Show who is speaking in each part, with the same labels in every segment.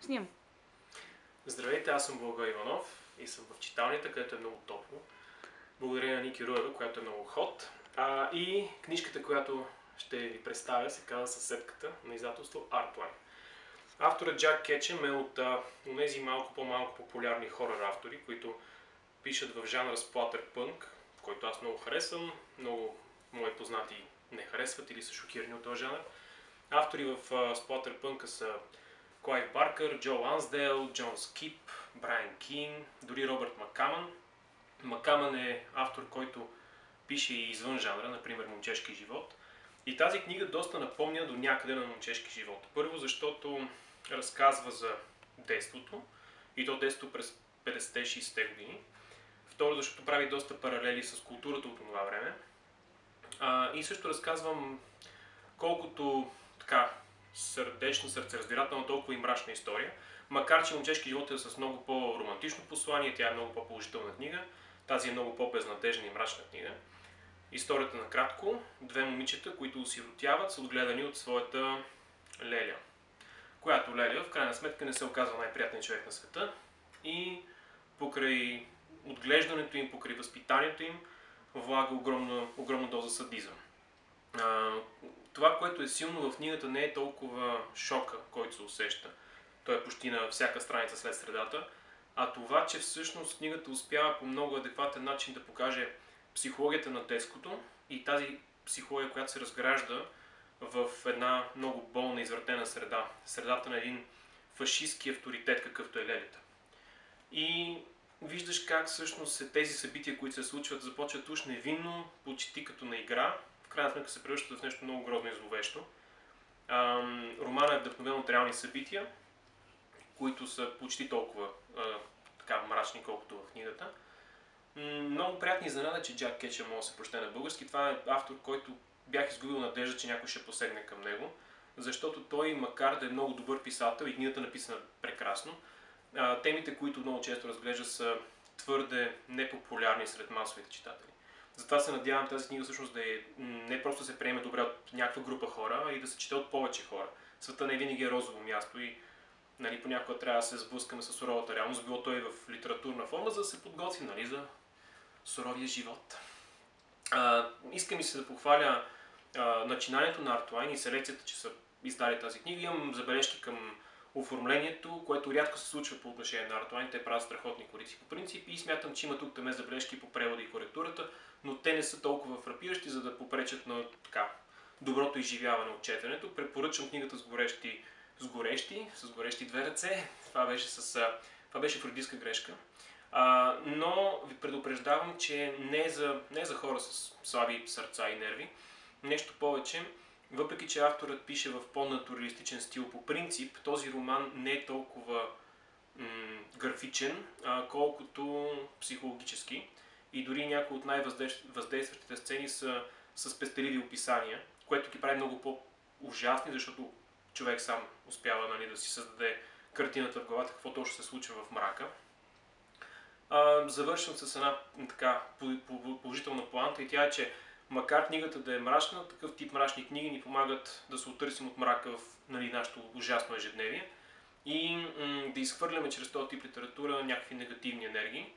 Speaker 1: Снимам.
Speaker 2: Здравейте, аз съм Благой Иванов и съм в читалнята, където е много топло. Благодаря на Ники Руева, която е много хот. И книжката, която ще ви представя, се казва Съседката на издателство Artline. Авторът Джак Кетчъм е от тези малко по-малко популярни хорър автори, които пишат в жанра сплатърпънк, който аз много харесвам. Много мои познати не харесват или са шокирани от този жанр. Автори в сплатърпънка са Клайв Баркър, Джо Лансдейл, Джон Скип, Брайан Кин, дори Робърт Маккамън. Маккамън е автор, който пише и извън жанра, например Момчешки живот. И тази книга доста напомня до някъде на Момчешки живот. Първо, защото разказва за детството, и то детството през 50-60-те години. Второ, защото прави доста паралели с културата от това време. И също разказвам колкото така сърдечна, сърцераздирателна, толкова и мрачна история. Макар че Момчешки живот е с много по-романтично послание, тя е много по-положителна книга, тази е много по-безнадежна и мрачна книга. Историята накратко: две момичета, които осиротяват, са отгледани от своята Леля, която Леля в крайна сметка не се оказва най-приятният човек на света и покрай отглеждането им, покрай възпитанието им влага огромна доза садизъм. Това, което е силно в книгата, не е толкова шока, който се усеща. Той е почти на всяка страница след средата, а това, че всъщност книгата успява по много адекватен начин да покаже психологията на детското и тази психология, която се разгражда в една много болна, извратена среда. Средата на един фашистски авторитет, какъвто е Лелята. И виждаш как всъщност тези събития, които се случват, започват уж невинно, почти като на игра, в крайна сметка се превръщат в нещо много грозно и зловещо. Романът е вдъхновен от реални събития, които са почти толкова така мрачни, колкото в книгата. Много приятни изненада, че Джак Кетчъм може да се прочете на български. Това е автор, който бях изгубил надежда, че някой ще посегне към него, защото той, макар да е много добър писател и книгата е написана прекрасно, темите, които много често разглежда, са твърде непопулярни сред масовите читатели. Затова се надявам тази книга всъщност да е не просто да се приеме добре от някаква група хора, а и да се чете от повече хора. Света не винаги е розово място и понякога трябва да се сблъскаме с суровата реалност, било той в литературна форма, за да се подготвим за суровия живот. Искам и се да похваля начинанието на Artline и селекцията, че са издали тази книга. Имам забележки към оформлението, което рядко се случва по отношение на Artline. Те правят страхотни корици по принцип и смятам, че има тук забележки по превода и коректурата, но те не са толкова фрапиращи, за да попречат на доброто изживяване от четенето. Препоръчвам книгата с горещи две ръце. Това беше фрeudiска грешка. Но ви предупреждавам, че не е за хора с слаби сърца и нерви. Нещо повече, въпреки че авторът пише в по-натуралистичен стил по принцип, този роман не е толкова графичен, колкото психологически. И дори някои от най-въздействащите сцени са с пестеливи описания, което ги прави много по-ужасни, защото човек сам успява да си създаде картината в главата, какво точно се случва в мрака. Завършвам с една така положителна поанта и тя е, че макар книгата да е мрачна, такъв тип мрачни книги ни помагат да се отърсим от мрака в нашето ужасно ежедневие и да изхвърляме чрез този тип литература някакви негативни енергии.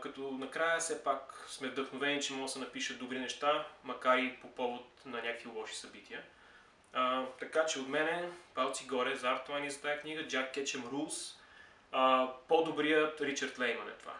Speaker 2: Като накрая все пак сме вдъхновени, че може да се напишат добри неща, макар и по повод на някакви лоши събития. Така че от мене палци горе за Artline и за тази книга. Джак Кетчъм Rules. По-добрият Ричард Лейман е това.